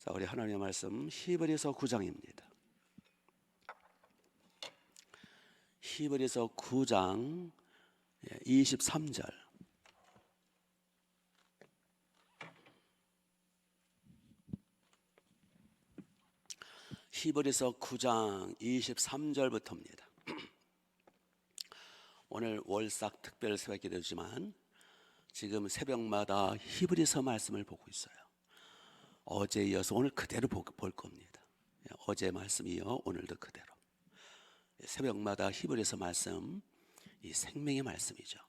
자, 우리 하나님의 말씀 히브리서 9장입니다. 히브리서 9장 23절. 히브리서 9장 23절부터입니다. 오늘 월삭 특별 새벽 기도지만 지금 새벽마다 히브리서 말씀을 보고 있어요. 어제에 이어서 오늘 그대로 볼 겁니다. 어제 말씀이요 오늘도 그대로. 새벽마다 히브리서 말씀, 이 생명의 말씀이죠.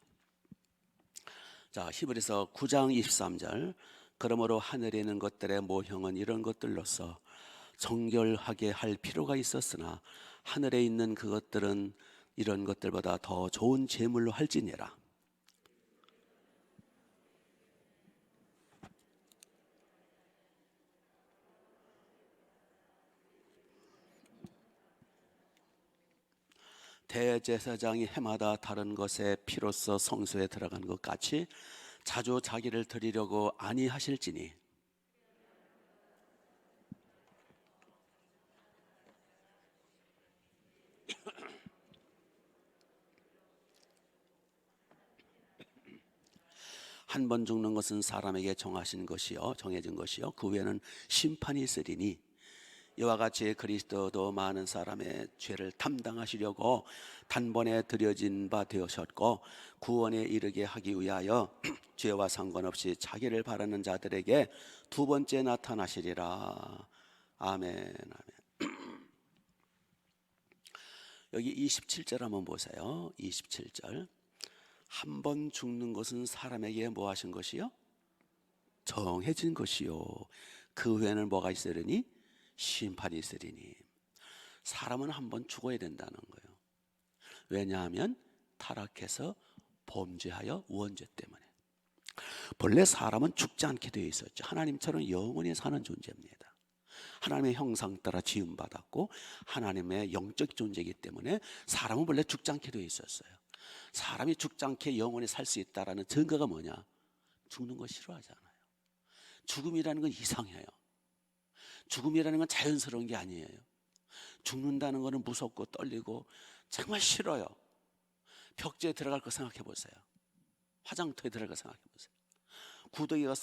자, 히브리서 9장 23절. 그러므로 하늘에 있는 것들의 모형은 이런 것들로서 정결하게 할 필요가 있었으나 하늘에 있는 그것들은 이런 것들보다 더 좋은 제물로 할지니라. 대제사장이 해마다 다른 것에 피로써 성소에 들어가는 것 같이 자주 자기를 드리려고 아니하실지니 한 번 죽는 것은 사람에게 정해진 것이요 그 후에는 심판이 있으리니 이와 같이 그리스도도 많은 사람의 죄를 담당하시려고 단번에 드려진 바 되셨고 구원에 이르게 하기 위하여 죄와 상관없이 자기를 바라는 자들에게 두 번째 나타나시리라. 아멘. 아멘. 여기 27절 한번 보세요. 27절. 한 번 죽는 것은 사람에게 뭐 하신 것이요? 정해진 것이요 그 후에는 뭐가 있으리니? 심판이 있으리니. 사람은 한 번 죽어야 된다는 거예요. 왜냐하면 타락해서 범죄하여 원죄 때문에. 본래 사람은 죽지 않게 되어 있었죠. 하나님처럼 영원히 사는 존재입니다. 하나님의 형상 따라 지음받았고 하나님의 영적 존재이기 때문에 사람은 본래 죽지 않게 되어 있었어요. 사람이 죽지 않게 영원히 살 수 있다는 증거가 뭐냐? 죽는 거 싫어하잖아요. 죽음이라는 건 이상해요. 죽음이라는 건 자연스러운 게 아니에요. 죽는다는 것은 무섭고 떨리고 정말 싫어요. 벽지에 들어갈 거 생각해 보세요. 화장터에 들어갈 거 생각해 보세요. 구더기가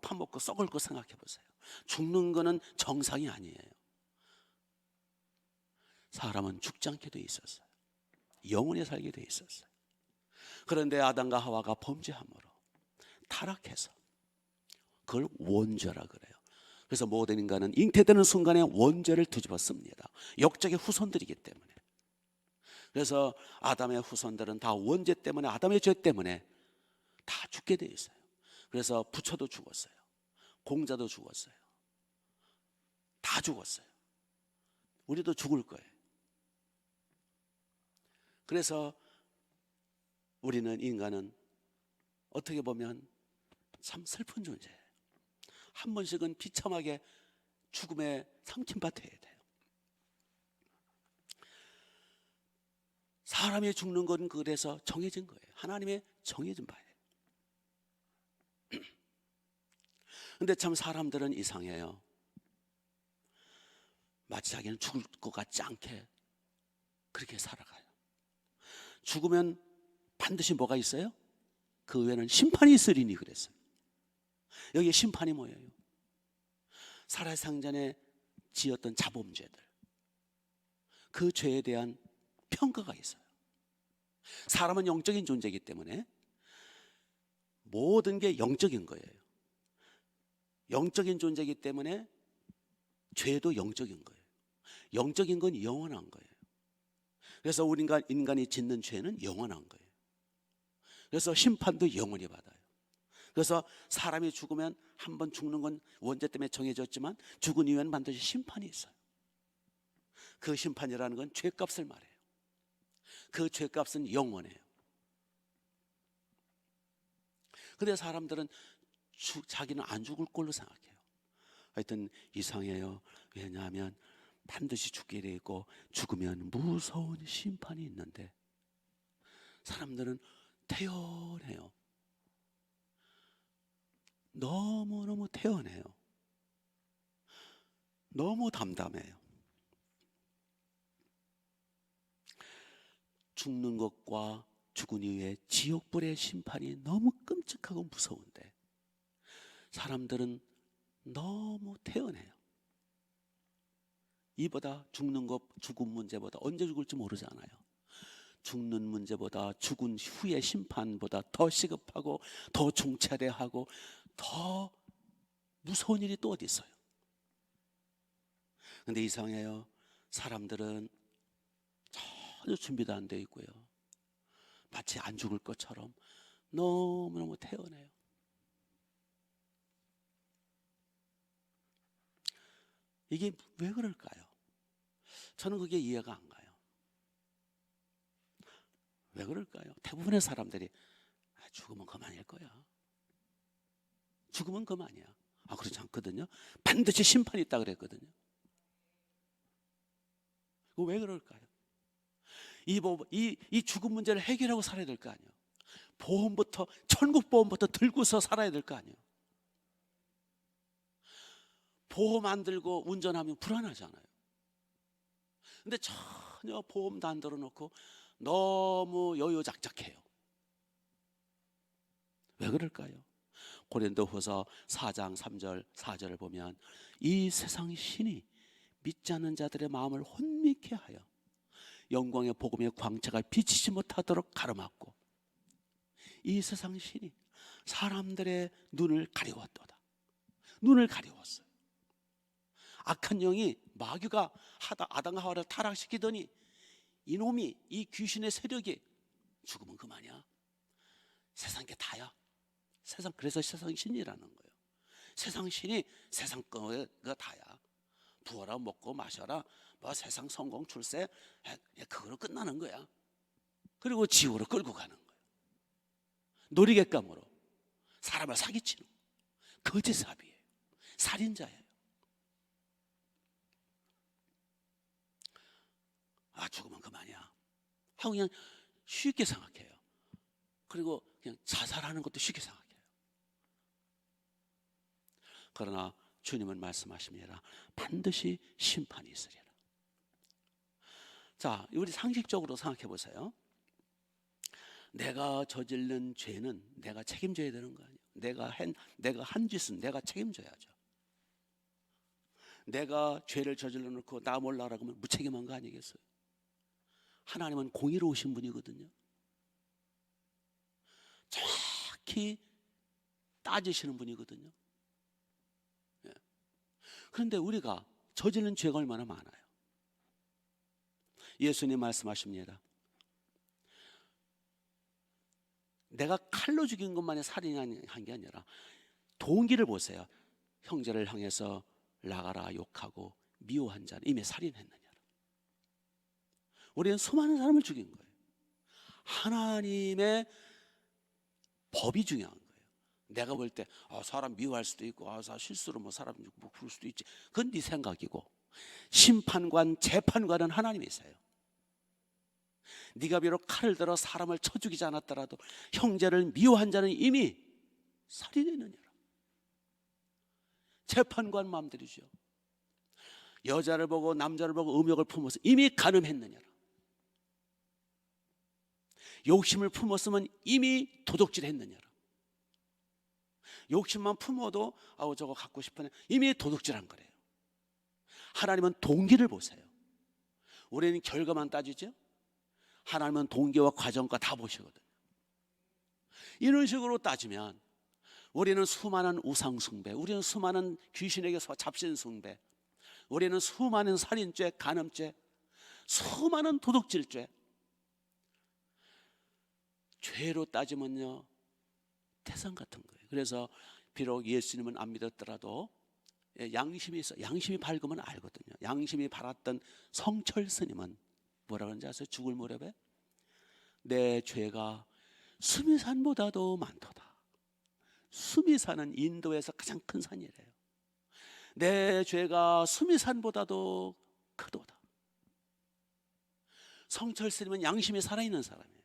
파먹고 썩을 거 생각해 보세요. 죽는 거는 정상이 아니에요. 사람은 죽지 않게 돼 있었어요. 영원히 살게 돼 있었어요. 그런데 아담과 하와가 범죄함으로 타락해서 그걸 원죄라 그래요. 그래서 모든 인간은 잉태되는 순간에 원죄를 뒤집었습니다. 역적의 후손들이기 때문에. 그래서 아담의 후손들은 다 원죄 때문에, 아담의 죄 때문에 다 죽게 돼 있어요. 그래서 부처도 죽었어요. 공자도 죽었어요. 다 죽었어요. 우리도 죽을 거예요. 그래서 우리는, 인간은 어떻게 보면 참 슬픈 존재예요. 한 번씩은 비참하게 죽음에 상침받아야 돼요. 사람이 죽는 건 그래서 정해진 거예요. 하나님의 정해진 바예요. 근데 참 사람들은 이상해요. 마치 자기는 죽을 것 같지 않게 그렇게 살아가요. 죽으면 반드시 뭐가 있어요? 그 후에는 심판이 있으리니 그랬어요. 여기에 심판이 뭐예요? 살아생전에 지었던 자범죄들, 그 죄에 대한 평가가 있어요. 사람은 영적인 존재이기 때문에 모든 게 영적인 거예요. 영적인 존재이기 때문에 죄도 영적인 거예요. 영적인 건 영원한 거예요. 그래서 우리가 인간이 짓는 죄는 영원한 거예요. 그래서 심판도 영원히 받아요. 그래서 사람이 죽으면 한 번 죽는 건 원죄 때문에 정해졌지만 죽은 이후에는 반드시 심판이 있어요. 그 심판이라는 건 죄값을 말해요. 그 죄값은 영원해요. 근데 사람들은 자기는 안 죽을 걸로 생각해요. 하여튼 이상해요. 왜냐하면 반드시 죽게 돼 있고 죽으면 무서운 심판이 있는데 사람들은 태연해요. 너무너무 태연해요. 너무 담담해요. 죽는 것과 죽은 이후에 지옥불의 심판이 너무 끔찍하고 무서운데 사람들은 너무 태연해요. 이보다 죽는 것, 죽은 문제보다 언제 죽을지 모르잖아요. 죽는 문제보다 죽은 후의 심판보다 더 시급하고 더 종찰해하고 더 무서운 일이 또 어디 있어요? 근데 이상해요. 사람들은 전혀 준비도 안 돼 있고요. 마치 안 죽을 것처럼 너무너무 태연해요. 이게 왜 그럴까요? 저는 그게 이해가 안 가요. 왜 그럴까요? 대부분의 사람들이 죽으면 그만일 거야. 죽으면 그만이야. 그렇지 않거든요. 반드시 심판이 있다 그랬거든요. 왜 그럴까요? 이 죽음 문제를 해결하고 살아야 될 거 아니에요. 보험부터, 천국 보험부터 들고서 살아야 될 거 아니에요. 보험 안 들고 운전하면 불안하잖아요. 근데 전혀 보험도 안 들어놓고 너무 여유작작해요. 왜 그럴까요? 고린도후서 4장 3절 4절을 보면 이 세상 신이 믿지 않는 자들의 마음을 혼미케 하여 영광의 복음의 광채가 비치지 못하도록 가로막고 이 세상 신이 사람들의 눈을 가리웠도다. 눈을 가리웠어요. 악한 영이 마귀가 아담과 하와를 타락시키더니 이놈이, 이 귀신의 세력이 죽으면 그만이야. 세상 게 다야. 그래서 세상 신이라는 거예요. 세상 신이 세상 거가 다야. 부어라 먹고 마셔라, 뭐 세상 성공 출세, 그거로 끝나는 거야. 그리고 지옥으로 끌고 가는 거예요. 놀이객감으로 사람을 사기치는 거짓사비예요. 살인자예요. 죽으면 그만이야 하고 그냥 쉽게 생각해요. 그리고 그냥 자살하는 것도 쉽게 생각해요. 그러나 주님은 말씀하십니다. 반드시 심판이 있으리라. 자, 우리 상식적으로 생각해 보세요. 내가 저지른 죄는 내가 책임져야 되는 거 아니에요. 내가 한 짓은 내가 책임져야죠. 내가 죄를 저질러 놓고 나 몰라라고 하면 무책임한 거 아니겠어요? 하나님은 공의로우신 분이거든요. 정확히 따지시는 분이거든요. 그런데 우리가 저지른 죄가 얼마나 많아요. 예수님 말씀하십니다. 내가 칼로 죽인 것만이 살인한 게 아니라 동기를 보세요. 형제를 향해서 나가라 욕하고 미워한 자는 이미 살인했느냐. 우리는 수많은 사람을 죽인 거예요. 하나님의 법이 중요한 거예요. 내가 볼 때 사람 미워할 수도 있고 실수로 뭐 사람 뭐 그럴 수도 있지. 그건 네 생각이고 심판관, 재판관은 하나님이세요. 네가 비록 칼을 들어 사람을 쳐 죽이지 않았더라도 형제를 미워한 자는 이미 살인했느니라. 재판관 마음대로죠. 여자를 보고 남자를 보고 음욕을 품어서 이미 간음했느니라. 욕심을 품었으면 이미 도둑질했느니라. 욕심만 품어도 저거 갖고 싶으네, 이미 도둑질한 거래요. 하나님은 동기를 보세요. 우리는 결과만 따지죠. 하나님은 동기와 과정과 다 보시거든요. 이런 식으로 따지면 우리는 수많은 우상 숭배, 우리는 수많은 귀신에게서 잡신 숭배, 우리는 수많은 살인죄, 간음죄, 수많은 도둑질죄, 죄로 따지면요 태산 같은 거예요. 그래서 비록 예수님은 안 믿었더라도 양심이 있어, 양심이 밝으면 알거든요. 양심이 밝았던 성철 스님은 뭐라 그런지 아세요? 죽을 무렵에 내 죄가 수미산보다도 많도다. 수미산은 인도에서 가장 큰 산이래요. 내 죄가 수미산보다도 크도다. 성철 스님은 양심이 살아있는 사람이에요.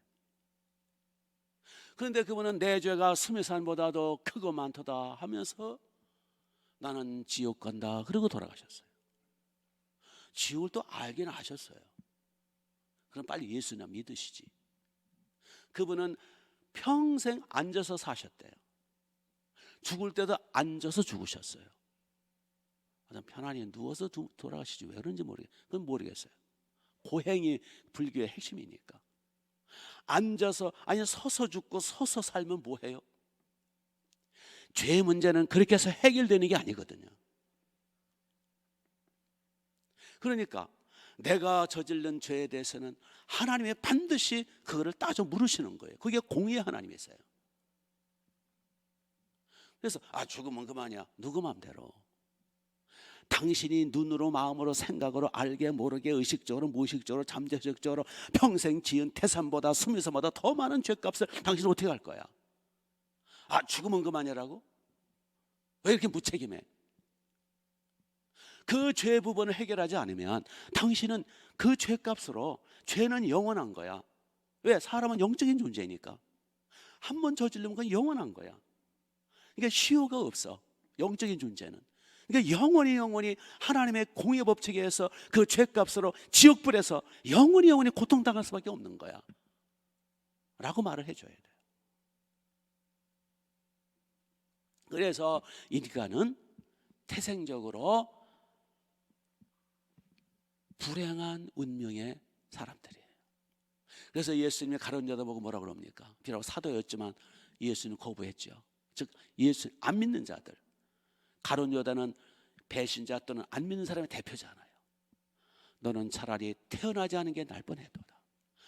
그런데 그분은 내 죄가 수미산보다도 크고 많도다 하면서 나는 지옥 간다 그러고 돌아가셨어요. 지옥을 또 알긴 아셨어요. 그럼 빨리 예수님 믿으시지. 그분은 평생 앉아서 사셨대요. 죽을 때도 앉아서 죽으셨어요. 편안히 누워서 돌아가시지 왜 그런지 그건 모르겠어요. 고행이 불교의 핵심이니까. 앉아서, 아니 서서 죽고 서서 살면 뭐해요? 죄의 문제는 그렇게 해서 해결되는 게 아니거든요. 그러니까 내가 저지른 죄에 대해서는 하나님이 반드시 그거를 따져 물으시는 거예요. 그게 공의의 하나님이세요. 그래서 죽으면 그만이야. 누구 마음대로. 당신이 눈으로 마음으로 생각으로 알게 모르게 의식적으로 무의식적으로 잠재적으로 평생 지은 태산보다 수미산보다 더 많은 죄값을 당신은 어떻게 할 거야? 죽으면 그만이라고? 왜 이렇게 무책임해? 그 죄 부분을 해결하지 않으면 당신은 그 죄값으로, 죄는 영원한 거야. 왜? 사람은 영적인 존재니까. 한 번 저지르면 그건 영원한 거야. 그러니까 시효가 없어, 영적인 존재는. 그러니까 영원히 하나님의 공의 법칙에 의해서 그 죄값으로 지옥불에서 영원히 고통당할 수밖에 없는 거야 라고 말을 해줘야 돼요. 그래서 인간은 태생적으로 불행한 운명의 사람들이에요. 그래서 예수님이 가룟 유다 보고 뭐라 그럽니까? 비록 사도였지만 예수님 거부했죠. 즉 예수 안 믿는 자들, 가룟 유다는 배신자 또는 안 믿는 사람의 대표잖아요. 너는 차라리 태어나지 않은 게 날 뻔했도다.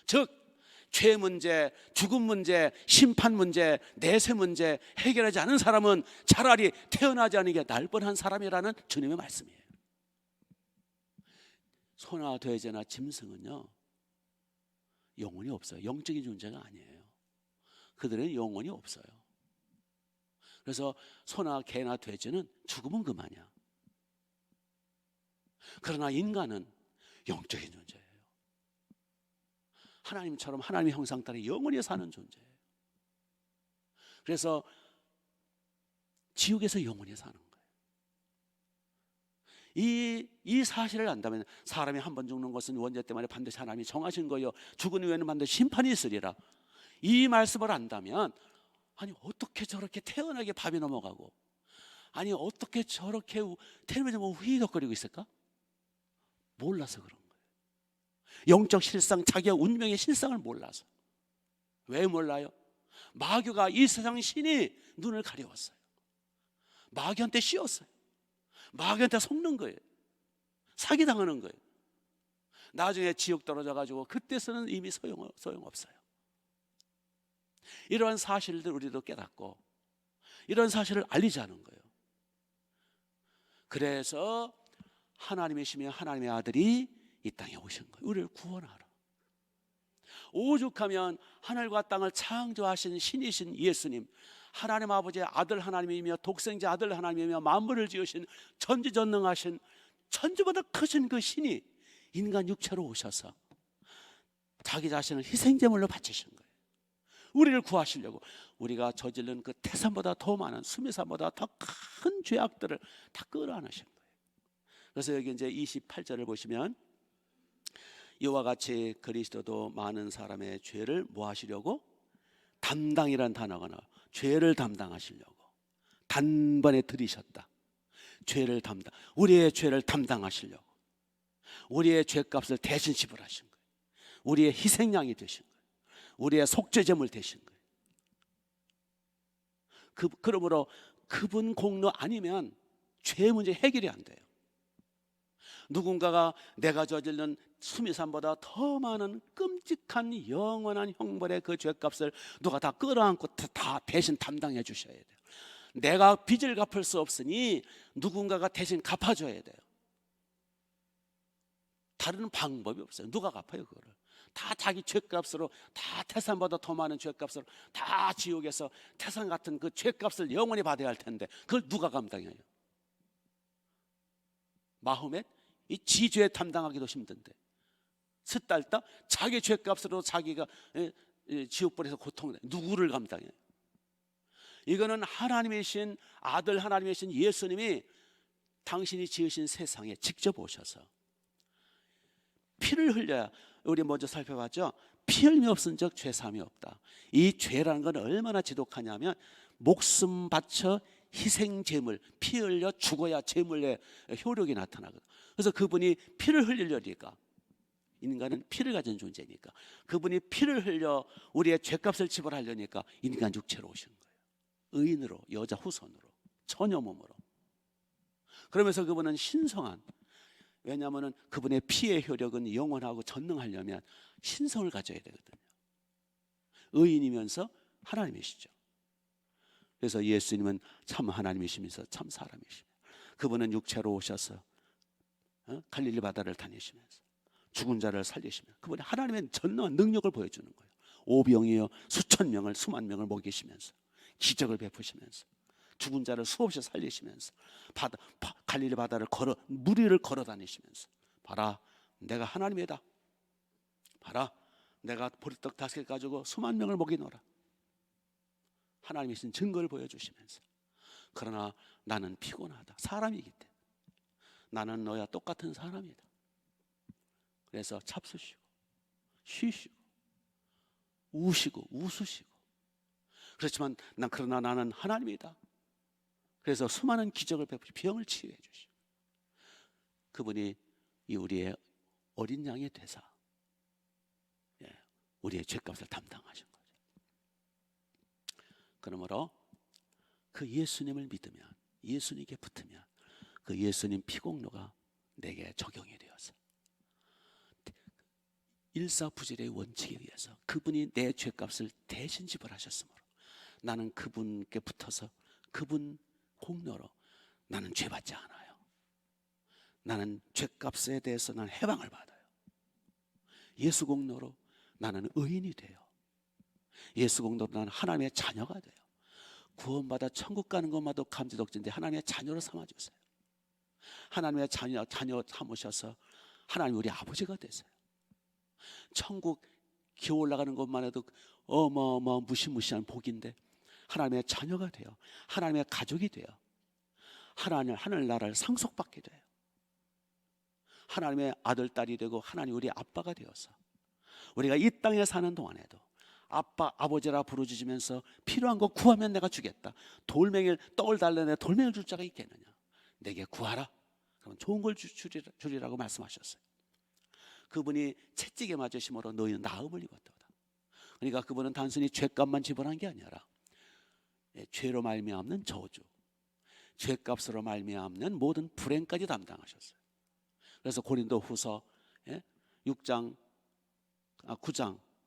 즉 죄 문제, 죽음 문제, 심판 문제, 내세 문제 해결하지 않은 사람은 차라리 태어나지 않은 게 날 뻔한 사람이라는 주님의 말씀이에요. 소나 돼지나 짐승은요 영혼이 없어요. 영적인 존재가 아니에요. 그들은 영혼이 없어요. 그래서 소나 개나 돼지는 죽으면 그만이야. 그러나 인간은 영적인 존재예요. 하나님처럼 하나님의 형상 따라 영원히 사는 존재예요. 그래서 지옥에서 영원히 사는 거예요. 이 사실을 안다면 사람이 한 번 죽는 것은 원죄 때문에 반드시 하나님이 정하신 거요 죽은 후에는 반드시 심판이 있으리라. 이 말씀을 안다면 어떻게 저렇게 태연하게 밤이 넘어가고 어떻게 저렇게 텔레비전 보고 휘덕거리고 있을까? 몰라서 그런 거예요. 영적 실상, 자기의 운명의 실상을 몰라서. 왜 몰라요? 마귀가 이 세상 신이 눈을 가려웠어요. 마귀한테 씌웠어요. 마귀한테 속는 거예요. 사기당하는 거예요. 나중에 지옥 떨어져가지고 그때서는 이미 소용없어요. 이러한 사실들 우리도 깨닫고 이런 사실을 알리자는 거예요. 그래서 하나님이시며 하나님의 아들이 이 땅에 오신 거예요. 우리를 구원하러. 오죽하면 하늘과 땅을 창조하신 신이신 예수님, 하나님 아버지의 아들 하나님이며 독생자 아들 하나님이며 만물을 지으신 전지전능하신 천지보다 크신 그 신이 인간 육체로 오셔서 자기 자신을 희생제물로 바치신 거예요. 우리를 구하시려고. 우리가 저지른 그 태산보다 더 많은, 수미산보다 더 큰 죄악들을 다 끌어안으신 거예요. 그래서 여기 이제 28절을 보시면 이와 같이 그리스도도 많은 사람의 죄를 뭐 하시려고? 담당이란 단어가 나와요. 죄를 담당하시려고 단번에 들이셨다. 죄를 담당, 우리의 죄를 담당하시려고, 우리의 죄값을 대신 지불하신 거예요. 우리의 희생양이 되신 거예요. 우리의 속죄제물 되신 거예요. 그러므로 그분 공로 아니면 죄 문제 해결이 안 돼요. 누군가가 내가 저지른 수미산보다 더 많은 끔찍한 영원한 형벌의 그 죄값을 누가 다 끌어안고 다 대신 담당해 주셔야 돼요. 내가 빚을 갚을 수 없으니 누군가가 대신 갚아줘야 돼요. 다른 방법이 없어요. 누가 갚아요 그거를? 다 자기 죄값으로, 다 태산보다 더 많은 죄값으로 다 지옥에서 태산 같은 그 죄값을 영원히 받아야 할 텐데 그걸 누가 감당해요? 마음에 이 지죄 담당하기도 힘든데 스딸다 자기 죄값으로 자기가 지옥불에서 고통을 누구를 감당해요? 이거는 하나님이신 아들 하나님이신 예수님이 당신이 지으신 세상에 직접 오셔서 피를 흘려야, 우리 먼저 살펴봤죠. 피 흘림이 없은 적 죄사함이 없다. 이 죄라는 건 얼마나 지독하냐면 목숨 바쳐 희생 제물, 피 흘려 죽어야 제물의 효력이 나타나거든. 그래서 그분이 피를 흘리려니까, 인간은 피를 가진 존재니까, 그분이 피를 흘려 우리의 죄값을 지불하려니까 인간 육체로 오신 거예요. 의인으로, 여자 후손으로, 처녀 몸으로. 그러면서 그분은 신성한, 왜냐하면 그분의 피의 효력은 영원하고 전능하려면 신성을 가져야 되거든요. 의인이면서 하나님이시죠. 그래서 예수님은 참 하나님이시면서 참 사람이시며, 그분은 육체로 오셔서 갈릴리 바다를 다니시면서 죽은 자를 살리시며, 그분이 하나님의 전능한 능력을 보여주는 거예요. 오병이어 수천 명을, 수만 명을 먹이시면서 기적을 베푸시면서 죽은 자를 수없이 살리시면서 갈릴리 바다를 물 위를 걸어 다니시면서, 봐라 내가 하나님이다, 봐라 내가 보리떡 5개 가지고 수만 명을 먹이노라, 하나님이신 증거를 보여주시면서, 그러나 나는 피곤하다, 사람이기 때문에 나는 너와 똑같은 사람이다. 그래서 잡수시고 쉬시고 우시고 웃으시고, 그렇지만 그러나 나는 하나님이다. 그래서 수많은 기적을 베푸시 병을 치유해 주시고, 그분이 이 우리의 어린 양의 대사, 우리의 죄값을 담당하신 거죠. 그러므로 그 예수님을 믿으면, 예수님께 붙으면 그 예수님 피공로가 내게 적용이 되어서 일사부질의 원칙에 의해서 그분이 내 죄값을 대신 지불하셨으므로 나는 그분께 붙어서 그분 공로로 나는 죄받지 않아요. 나는 죄값에 대해서 나는 해방을 받아요. 예수 공로로 나는 의인이 돼요. 예수 공로로 나는 하나님의 자녀가 돼요. 구원받아 천국 가는 것마도 감지덕진데 하나님의 자녀로 삼아주세요. 하나님의 자녀 삼으셔서 하나님 우리 아버지가 되세요. 천국 기어 올라가는 것만 해도 어마어마한 무시무시한 복인데 하나님의 자녀가 돼요. 하나님의 가족이 돼요. 하늘나라를 상속받게 돼요. 하나님의 아들, 딸이 되고 하나님 우리 아빠가 되어서 우리가 이 땅에 사는 동안에도 아빠, 아버지라 부르짖으면서 필요한 거 구하면 내가 주겠다. 돌멩이를, 떡을 달라내 돌멩이를 줄 자가 있겠느냐. 내게 구하라. 그러면 좋은 걸 주리라고 말씀하셨어요. 그분이 채찍에 맞으심으로 너희는 나음을 입었도다. 그러니까 그분은 단순히 죄값만 지불한 게 아니라 죄로 말미암는 저주, 죄값으로 말미암는 모든 불행까지 담당하셨어요. 그래서 고린도후서 9장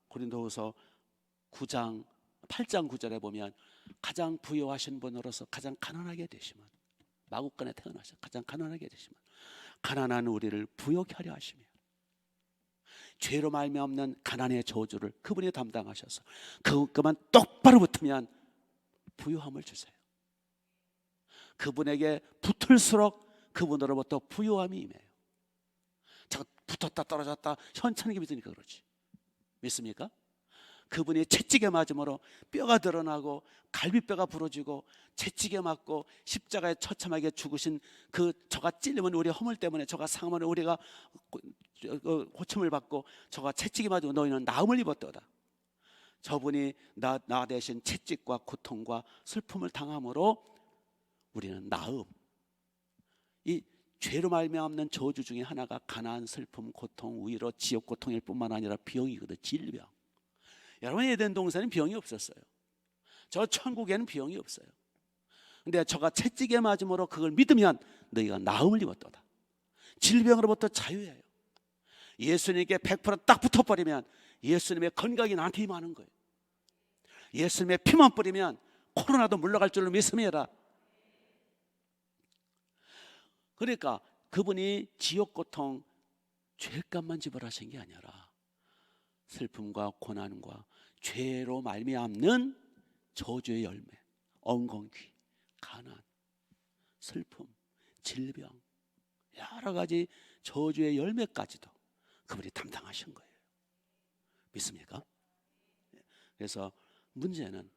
고린도후서 9장 8장 9절에 보면 가장 부유하신 분으로서 가장 가난하게 되시면, 마국간에 태어나셔 가장 가난하게 되시면 가난한 우리를 부욕하게 하려 하시며, 죄로 말미암는 가난의 저주를 그분이 담당하셔서 그것만 똑바로 붙으면 부유함을 주세요. 그분에게 붙을수록 그분으로부터 부유함이 임해요. 자꾸 붙었다 떨어졌다 현찮게 믿으니까 그렇지. 믿습니까? 그분이 채찍에 맞음으로 뼈가 드러나고 갈비뼈가 부러지고 채찍에 맞고 십자가에 처참하게 죽으신 그 저가 찔리면 우리 허물 때문에 저가 상하면 우리가 고침을 받고 저가 채찍에 맞으면 너희는 나음을 입었도다. 저분이 나 대신 채찍과 고통과 슬픔을 당함으로 우리는 나음, 이 죄로 말미암는 저주 중에 하나가 가난, 슬픔, 고통, 위로, 지옥 고통일 뿐만 아니라 병이거든. 질병. 여러분 에덴 동산에는 병이 없었어요. 저 천국에는 병이 없어요. 근데 저가 채찍에 맞음으로 그걸 믿으면 너희가 나음을 입었도다. 질병으로부터 자유해요. 예수님께 100%딱 붙어버리면 예수님의 건강이 나한테 임하는 거예요. 예수님의 피만 뿌리면 코로나도 물러갈 줄로 믿습니다. 그러니까 그분이 지옥 고통, 죄값만 지불하신 게 아니라 슬픔과 고난과 죄로 말미암는 저주의 열매, 엉겅퀴, 가난, 슬픔, 질병, 여러 가지 저주의 열매까지도 그분이 담당하신 거예요. 믿습니까? 그래서 문제는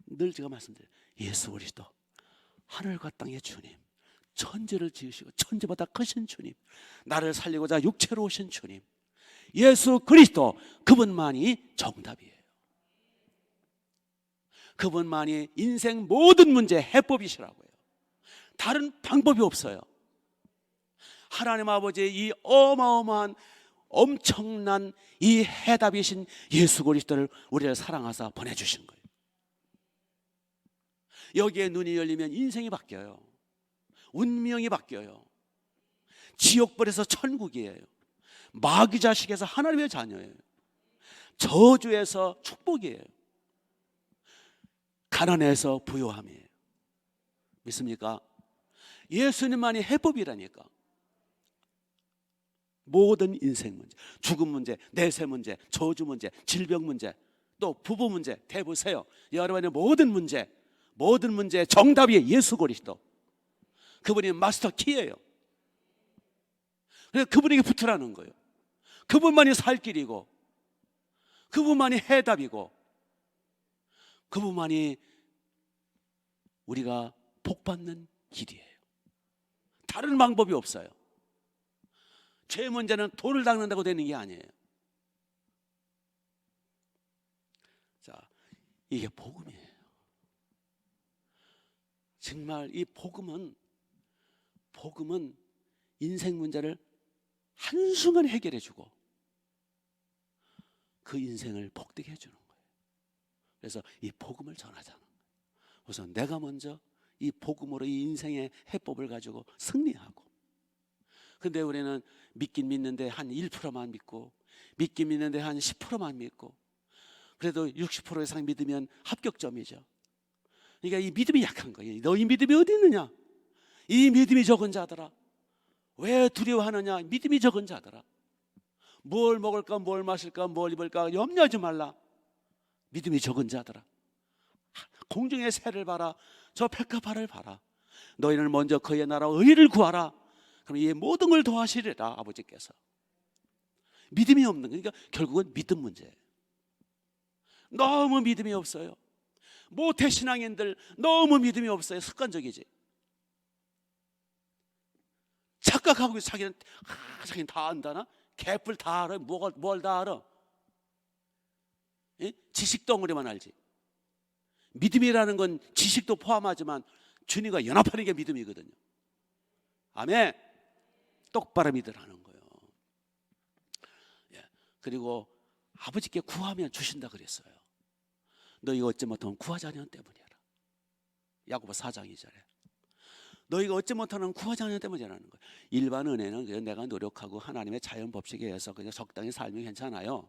늘 제가 말씀드려요. 예수 그리스도 하늘과 땅의 주님, 천지를 지으시고 천지보다 크신 주님, 나를 살리고자 육체로 오신 주님, 예수 그리스도, 그분만이 정답이에요. 그분만이 인생 모든 문제 해법이시라고요. 다른 방법이 없어요. 하나님 아버지의 이 어마어마한 엄청난 이 해답이신 예수 그리스도를 우리를 사랑하사 보내주신 거예요. 여기에 눈이 열리면 인생이 바뀌어요. 운명이 바뀌어요. 지옥불에서 천국이에요. 마귀 자식에서 하나님의 자녀예요. 저주에서 축복이에요. 가난에서 부요함이에요. 믿습니까? 예수님만이 해법이라니까. 모든 인생 문제, 죽음 문제, 내세 문제, 저주 문제, 질병 문제, 또 부부 문제 대보세요. 여러분의 모든 문제의 정답이 예수 그리스도. 그분이 마스터 키예요. 그래서 그분에게 붙으라는 거예요. 그분만이 살 길이고, 그분만이 해답이고, 그분만이 우리가 복받는 길이에요. 다른 방법이 없어요. 죄 문제는 돌을 닦는다고 되는 게 아니에요. 자, 이게 복음이에요. 정말 이 복음은 인생 문제를 한순간 해결해 주고 그 인생을 복되게 해주는 거예요. 그래서 이 복음을 전하자는 거예요. 우선 내가 먼저 이 복음으로 이 인생의 해법을 가지고 승리하고, 근데 우리는 믿긴 믿는데 한 1%만 믿고, 믿긴 믿는데 한 10%만 믿고, 그래도 60% 이상 믿으면 합격점이죠. 그러니까 이 믿음이 약한 거예요. 너희 믿음이 어디 있느냐? 이 믿음이 적은 자들아, 왜 두려워하느냐? 믿음이 적은 자들아, 뭘 먹을까, 뭘 마실까, 뭘 입을까 염려하지 말라. 믿음이 적은 자들아, 공중의 새를 봐라, 저 백합화를 봐라. 너희는 먼저 그의 나라와 의를 구하라. 그럼 이 모든 걸 도와주시리라. 아버지께서. 믿음이 없는, 그러니까 결국은 믿음 문제예요. 너무 믿음이 없어요. 모태신앙인들 너무 믿음이 없어요. 습관적이지. 착각하고 자기는 다 안다나? 개뿔 다 알아? 뭘 다 알아? 예? 지식 덩어리만 알지. 믿음이라는 건 지식도 포함하지만 주님과 연합하는 게 믿음이거든요. 아멘. 똑바로 믿으라는 거예요. 예. 그리고 아버지께 구하면 주신다 그랬어요. 너희가 어찌 못하면 구하지 않으면 때문이라. 야고보 4장 2절에 너희가 어찌 못하는 구하지 않으면 때문이라는 거예요. 일반 은혜는 그냥 내가 노력하고 하나님의 자연 법칙에 의해서 그냥 적당히 살면 괜찮아요.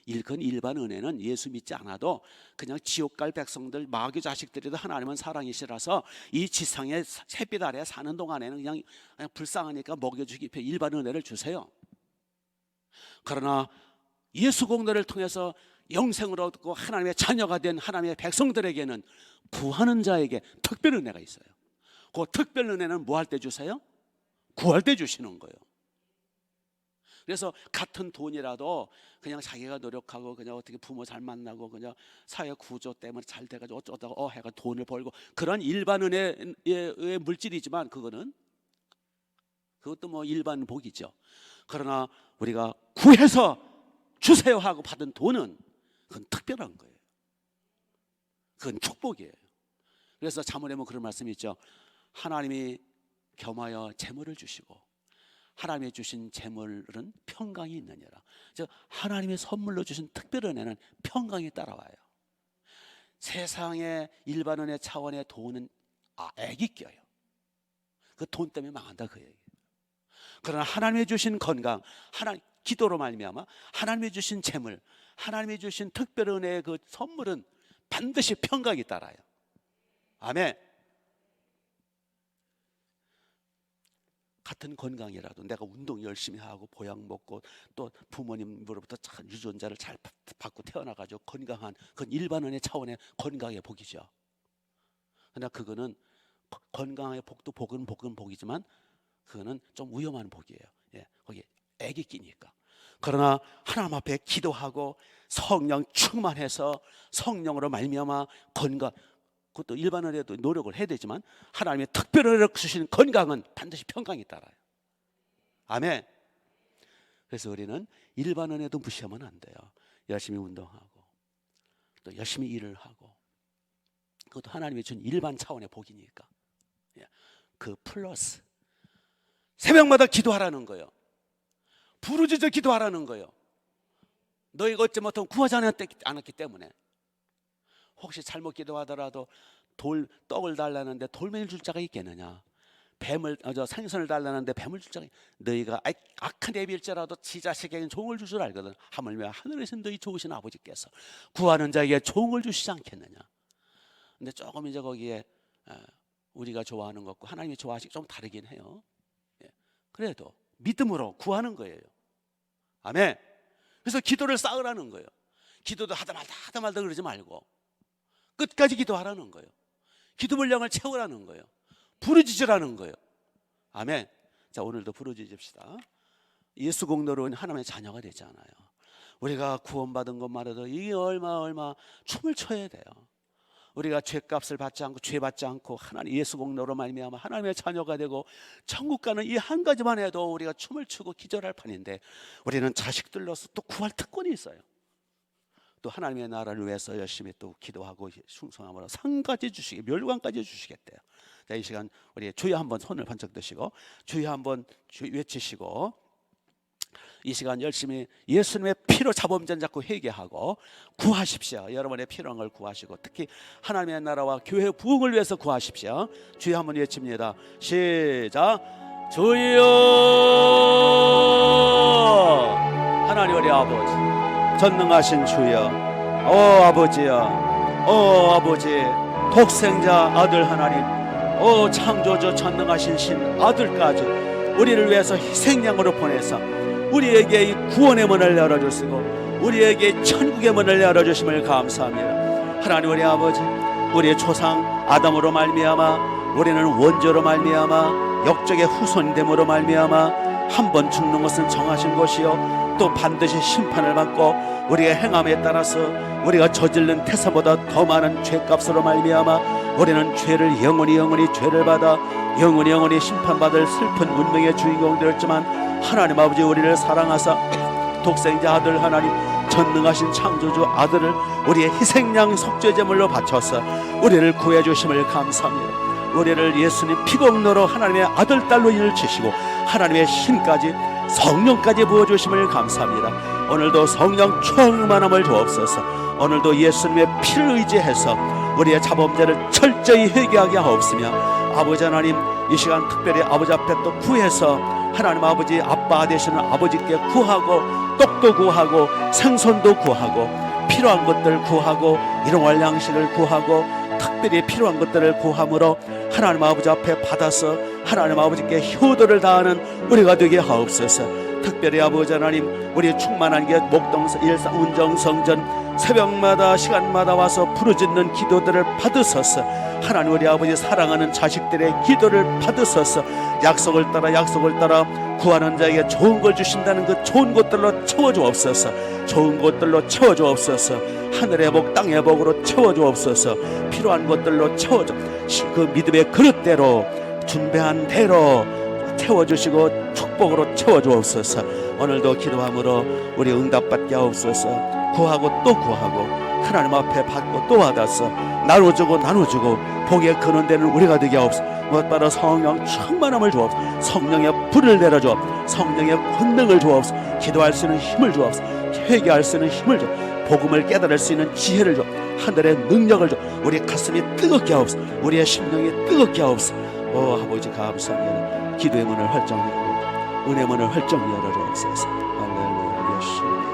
일반 은혜는 예수 믿지 않아도 그냥 지옥 갈 백성들, 마귀 자식들이도 하나님은 사랑이시라서 이 지상의 햇빛 아래 사는 동안에는 그냥 불쌍하니까 먹여주기 위해 일반 은혜를 주세요. 그러나 예수 공로를 통해서 영생을 얻고 하나님의 자녀가 된 하나님의 백성들에게는 구하는 자에게 특별 은혜가 있어요. 그 특별 은혜는 뭐 할 때 주세요? 구할 때 주시는 거예요. 그래서 같은 돈이라도 그냥 자기가 노력하고 그냥 어떻게 부모 잘 만나고 그냥 사회 구조 때문에 잘 돼가지고 어쩌다가 해가 돈을 벌고 그런 일반 은혜의 물질이지만 그것도 뭐 일반 복이죠. 그러나 우리가 구해서 주세요 하고 받은 돈은 그건 특별한 거예요. 그건 축복이에요. 그래서 잠언에 보면 그런 말씀이 있죠. 하나님이 겸하여 재물을 주시고 하나님이 주신 재물은 평강이 있느니라. 즉 하나님의 선물로 주신 특별 은혜는 평강이 따라와요. 세상의 일반 은혜 차원의 돈은 액이 껴요. 그 돈 때문에 망한다 그 얘기예요. 그러나 하나님이 주신 건강, 기도로 말미암아 하나님이 주신 재물, 하나님이 주신 특별 은혜의 그 선물은 반드시 평강이 따라요. 아멘. 같은 건강이라도 내가 운동 열심히 하고 보약 먹고 또 부모님으로부터 참 유전자를 잘 받고 태어나가지고 건강한 그건 일반 은혜 차원의 건강의 복이죠. 그러나 그거는 건강의 복도 복은 복이지만 그거는 좀 위험한 복이에요. 예, 거기에 액이 끼니까. 그러나 하나님 앞에 기도하고 성령 충만해서 성령으로 말미암아 그것도 일반 은혜도 노력을 해야 되지만 하나님의 특별한 은혜로 주신 건강은 반드시 평강이 따라요. 아멘. 그래서 우리는 일반 은혜도 무시하면 안 돼요. 열심히 운동하고 또 열심히 일을 하고, 그것도 하나님이 준 일반 차원의 복이니까. 그 플러스 새벽마다 기도하라는 거예요. 부르짖어 기도하라는 거예요. 너희가 얻지 못하면 구하지 않았기 때문에. 혹시 잘못 기도하더라도 떡을 달라는데 돌멩이를 줄 자가 있겠느냐, 생선을 달라는데 뱀을 줄 자가 있겠느냐. 너희가 악한 애비일지라도 지 자식에게는 종을 줄 줄 알거든. 하물며 하늘에서 너희 좋으신 아버지께서 구하는 자에게 종을 주시지 않겠느냐. 근데 조금 이제 거기에 우리가 좋아하는 것과 하나님이 좋아하시기 좀 다르긴 해요. 그래도 믿음으로 구하는 거예요. 아멘. 그래서 기도를 쌓으라는 거예요. 기도도 하다 말다 그러지 말고 끝까지 기도하라는 거예요. 기도 분량을 채우라는 거예요. 부르짖으라는 거예요. 아멘. 자, 오늘도 부르짖읍시다. 예수 공로로 하나님의 자녀가 되잖아요. 우리가 구원받은 것만으로도 이게 얼마 춤을 춰야 돼요. 우리가 죄값을 받지 않고 죄 받지 않고 하나님 예수 공로로 말미암아 하나님의 자녀가 되고 천국 가는 이 한 가지만 해도 우리가 춤을 추고 기절할 판인데, 우리는 자식들로서 또 구할 특권이 있어요. 또 하나님의 나라를 위해서 열심히 또 기도하고 충성함으로 상까지 주시게, 멸관까지 주시겠대요. 자, 이 시간 우리 주여 한번 손을 번쩍 드시고 주여 한번 외치시고, 이 시간 열심히 예수님의 피로 자범전 잡고 회개하고 구하십시오. 여러분의 필요한 걸 구하시고, 특히 하나님의 나라와 교회 부흥을 위해서 구하십시오. 주여 한번 외칩니다. 시작. 주여. 하나님 우리 아버지, 전능하신 주여, 아버지여, 아버지, 독생자 아들 하나님, 창조주 전능하신 신 아들까지 우리를 위해서 희생양으로 보내서 우리에게 이 구원의 문을 열어주시고 우리에게 천국의 문을 열어주심을 감사합니다. 하나님 우리 아버지, 우리의 조상 아담으로 말미암아 우리는 원죄로 말미암아 역적의 후손됨으로 말미암아 한 번 죽는 것은 정하신 것이요 또 반드시 심판을 받고 우리의 행함에 따라서 우리가 저지른 태사보다 더 많은 죄값으로 말미암아 우리는 죄를 영원히 죄를 받아 영원히 심판받을 슬픈 운명의 주인공 되었지만, 하나님 아버지 우리를 사랑하사 독생자 아들 하나님 전능하신 창조주 아들을 우리의 희생양 속죄제물로 바쳐서 우리를 구해 주심을 감사합니다. 우리를 예수님 피공로로 하나님의 아들 딸로 인치시고 하나님의 힘까지 성령까지 부어주심을 감사합니다. 오늘도 성령 충만함을 주옵소서. 오늘도 예수님의 피를 의지해서 우리의 자범죄를 철저히 회개하게 하옵으며, 아버지 하나님 이 시간 특별히 아버지 앞에 또 구해서 하나님 아버지 아빠 되시는 아버지께 구하고, 떡도 구하고 생선도 구하고 필요한 것들 구하고 일용할 양식을 구하고 특별히 필요한 것들을 구함으로 하나님 아버지 앞에 받아서 하나님 아버지께 효도를 다하는 우리가 되게 하옵소서. 특별히 아버지 하나님 우리 충만한 게 목동서 일사 운정성전 새벽마다 시간마다 와서 부르짖는 기도들을 받으소서. 하나님 우리 아버지 사랑하는 자식들의 기도를 받으소서. 약속을 따라 구하는 자에게 좋은 걸 주신다는 그 좋은 것들로 채워주옵소서. 좋은 것들로 채워주옵소서. 하늘의 복 땅의 복으로 채워주옵소서. 필요한 것들로 채워줘. 그 믿음의 그릇대로 준비한 대로 채워주시고 축복으로 채워주옵소서. 오늘도 기도함으로 우리 응답받게 하옵소서. 구하고 또 구하고 하나님 앞에 받고 또 받아서 나눠주고 복의 근원 되는 우리가 되게 하옵소서. 무엇보다 성령 충만함을 주옵소서. 성령의 불을 내려주옵소서. 성령의 권능을 주옵소서. 기도할 수 있는 힘을 주옵소서. 회개할 수 있는 힘을 주옵소서. 복음을 깨달을 수 있는 지혜를 줘. 하늘의 능력을 줘. 우리 가슴이 뜨겁게 하옵소서. 우리의 심령이 뜨겁게 하옵소서. 아버지 감사합니다. 기도의 문을 활짝 열고 은혜 문을 활짝 열어주옵소서. 할렐루야. 예수